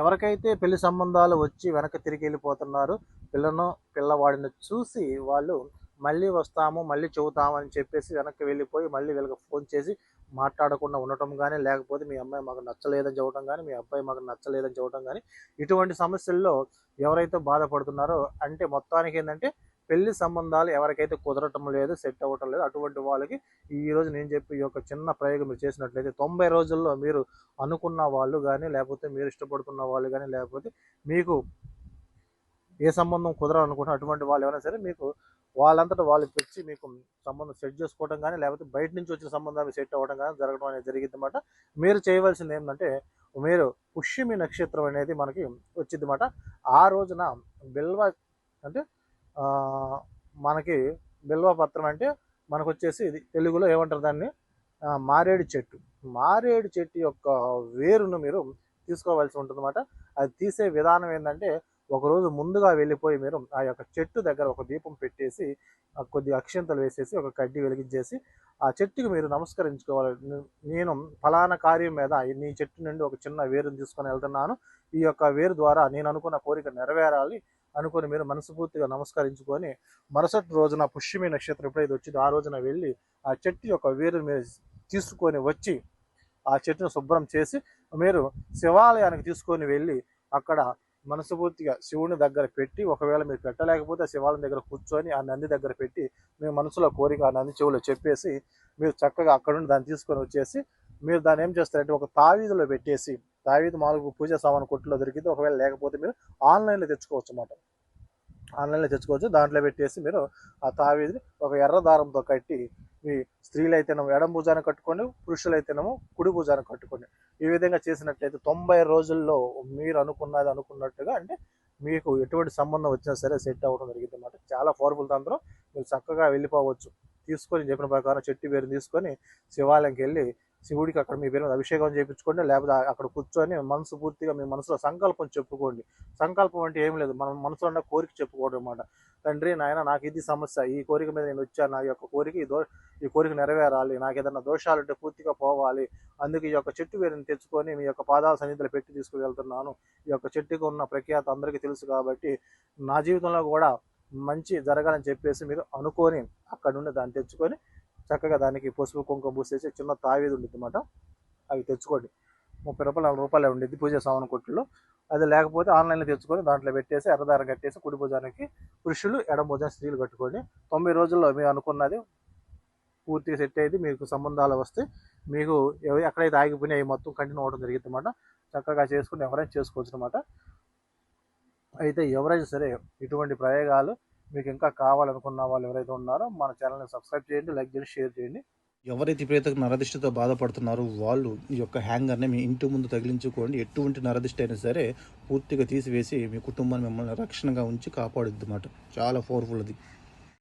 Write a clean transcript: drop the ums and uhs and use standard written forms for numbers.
ఎవరికైతే పెళ్లి సంబంధాలు వచ్చి వెనక్కి తిరిగి వెళ్ళిపోతున్నారో పిల్లవాడిని చూసి వాళ్ళు మళ్ళీ వస్తాము, మళ్ళీ చెబుతాము అని చెప్పేసి వెనక్కి వెళ్ళిపోయి మళ్ళీ వీళ్ళకి ఫోన్ చేసి మాట్లాడకుండా ఉండటం కానీ, లేకపోతే మీ అమ్మాయి మాకు నచ్చలేదని చెప్పడం కానీ, మీ అబ్బాయి మాకు నచ్చలేదని చెప్పడం కానీ, ఇటువంటి సమస్యల్లో ఎవరైతే బాధపడుతున్నారో అంటే మొత్తానికి ఏంటంటే పెళ్లి సంబంధాలు ఎవరికైతే కుదరటం లేదు, సెట్ అవ్వటం లేదు, అటువంటి వాళ్ళకి ఈరోజు నేను చెప్పి ఈ యొక్క చిన్న ప్రయోగం మీరు చేసినట్లయితే 90 రోజుల్లో మీరు అనుకున్న వాళ్ళు కానీ, లేకపోతే మీరు ఇష్టపడుతున్న వాళ్ళు కానీ, లేకపోతే మీకు ఏ సంబంధం కుదరాలనుకుంటున్న అటువంటి వాళ్ళు ఎవరైనా సరే మీకు వాళ్ళంతటా వాళ్ళు తెచ్చి మీకు సంబంధం సెట్ చేసుకోవడం కానీ, లేకపోతే బయట నుంచి వచ్చిన సంబంధాలు సెట్ అవ్వడం కానీ జరగడం అనేది జరిగింది అన్నమాట. మీరు చేయవలసింది ఏంటంటే మీరు పుష్యమి నక్షత్రం అనేది మనకి వచ్చింది అన్నమాట. ఆ రోజున బిల్వ అంటే మనకి బిల్వ పత్రం అంటే మనకు వచ్చేసి ఇది తెలుగులో ఏమంటారు దాన్ని, మారేడు చెట్టు యొక్క వేరును మీరు తీసుకోవాల్సి ఉంటుంది అన్నమాట. అది తీసే విధానం ఏంటంటే ఒకరోజు ముందుగా వెళ్ళిపోయి మీరు ఆ యొక్క చెట్టు దగ్గర ఒక దీపం పెట్టేసి కొద్ది అక్షింతలు వేసేసి ఒక కడ్డీ వెలిగించేసి ఆ చెట్టుకి మీరు నమస్కరించుకోవాలి. నేను ఫలానా కార్యం మీద నీ చెట్టు నుండి ఒక చిన్న వేరుని తీసుకొని వెళ్తున్నాను, ఈ యొక్క వేరు ద్వారా నేను అనుకున్న కోరిక నెరవేరాలి అనుకొని మీరు మనస్ఫూర్తిగా నమస్కరించుకొని మరుసటి రోజున పుష్యమి నక్షత్రం ఎప్పుడైతే వచ్చిందో ఆ రోజున వెళ్ళి ఆ చెట్టు యొక్క వేరుని మీరు తీసుకొని వచ్చి ఆ చెట్టును శుభ్రం చేసి మీరు శివాలయానికి తీసుకొని వెళ్ళి అక్కడ మనస్ఫూర్తిగా శివుని దగ్గర పెట్టి, ఒకవేళ మీరు పెట్టలేకపోతే ఆ శివాలయం దగ్గర కూర్చొని ఆ నంది దగ్గర పెట్టి మీ మనసులో కోరిక ఆ నంది చెవులో చెప్పేసి మీరు చక్కగా అక్కడ నుండి దాన్ని తీసుకొని వచ్చేసి మీరు దాన్ని ఏం చేస్తారంటే ఒక తావీదులో పెట్టేసి, తావీదు మామూలుగా పూజా సామాను కొట్టులో దొరికితే, ఒకవేళ లేకపోతే మీరు ఆన్లైన్లో తెచ్చుకోవచ్చు అన్నమాట. ఆన్లైన్లో తెచ్చుకోవచ్చు. దాంట్లో పెట్టేసి మీరు ఆ తావీదిని ఒక ఎర్ర దారంతో కట్టి మీ స్త్రీలైతేనేమో ఎడం భుజాన్ని కట్టుకొని, పురుషులైతేనేమో కుడి భుజాన్ని కట్టుకొని ఈ విధంగా చేసినట్లయితే 90 రోజుల్లో మీరు అనుకున్నట్టుగా అంటే మీకు ఎటువంటి సంబంధం వచ్చినా సరే సెట్ అవ్వడం జరిగింది అన్నమాట. చాలా పవర్ఫుల్ తంత్రం. మీరు చక్కగా వెళ్ళిపోవచ్చు. తీసుకొని చెప్పిన ప్రకారం చెట్టు వేరుని తీసుకొని శివాలయంకి వెళ్ళి శివుడికి అక్కడ మీ పేరు మీద అభిషేకం చేయించుకోండి, లేకపోతే అక్కడ కూర్చొని మనసు పూర్తిగా మీ మనసులో సంకల్పం చెప్పుకోండి. సంకల్పం అంటే ఏం లేదు, మనం మనసులో ఉన్న కోరిక చెప్పుకోవడం అన్నమాట. తండ్రి నాయన నాకు ఇది సమస్య, ఈ కోరిక మీద నేను వచ్చాను, నా యొక్క కోరిక ఈ కోరిక నెరవేరాలి, నాకు ఏదైనా దోషాలుంటే పూర్తిగా పోవాలి, అందుకు ఈ యొక్క చెట్టు వేరుని తెచ్చుకొని మీ యొక్క పాదాల సన్నిధిలో పెట్టి తీసుకుని వెళ్తున్నాను. ఈ యొక్క చెట్టుకు ఉన్న ప్రఖ్యాత అందరికీ తెలుసు కాబట్టి నా జీవితంలో కూడా మంచి జరగాలని చెప్పేసి మీరు అనుకొని అక్కడ నుండి దాన్ని తెచ్చుకొని చక్కగా దానికి పసుపు కుంకుమ పూసేసి చిన్న తావేది ఉండిద్ది అన్నమాట. అవి తెచ్చుకోండి. 30 రూపాయలు 40 రూపాయలు ఉండిద్ది పూజ సామాను కొట్టులో. అది లేకపోతే ఆన్లైన్లో తెచ్చుకొని దాంట్లో పెట్టేసి ఎర్రదారం కట్టేసి కుడి భుజానికి పురుషులు, ఎడమ భుజానికి స్త్రీలు కట్టుకోండి. 90 రోజుల్లో మీరు అనుకున్నది పూర్తిగా సెట్ అయ్యింది. మీకు సంబంధాలు వస్తే మీకు ఎక్కడైతే ఆగిపోయినాయి అవి మొత్తం కంటిన్యూ అవ్వడం జరిగింది అన్నమాట. చక్కగా చేసుకుని ఎవరైనా చేసుకోవచ్చు అన్నమాట. అయితే ఎవరైనా సరే ఇటువంటి ప్రయోగాలు మీకు ఇంకా కావాలనుకున్న వాళ్ళు ఎవరైతే ఉన్నారో మన ఛానల్ని సబ్స్క్రైబ్ చేయండి, లైక్ చేయండి, షేర్ చేయండి. ఎవరైతే ఇప్పుడైతే నరదిష్టితో బాధపడుతున్నారో వాళ్ళు ఈ యొక్క హ్యాంగర్ని మీ ఇంటి ముందు తగిలించుకోండి. ఎటువంటి నరదిష్టి అయినా సరే పూర్తిగా తీసివేసి మీ కుటుంబాన్ని మిమ్మల్ని రక్షణగా ఉంచి కాపాడుద్ది అన్నమాట. చాలా పవర్ఫుల్ అది.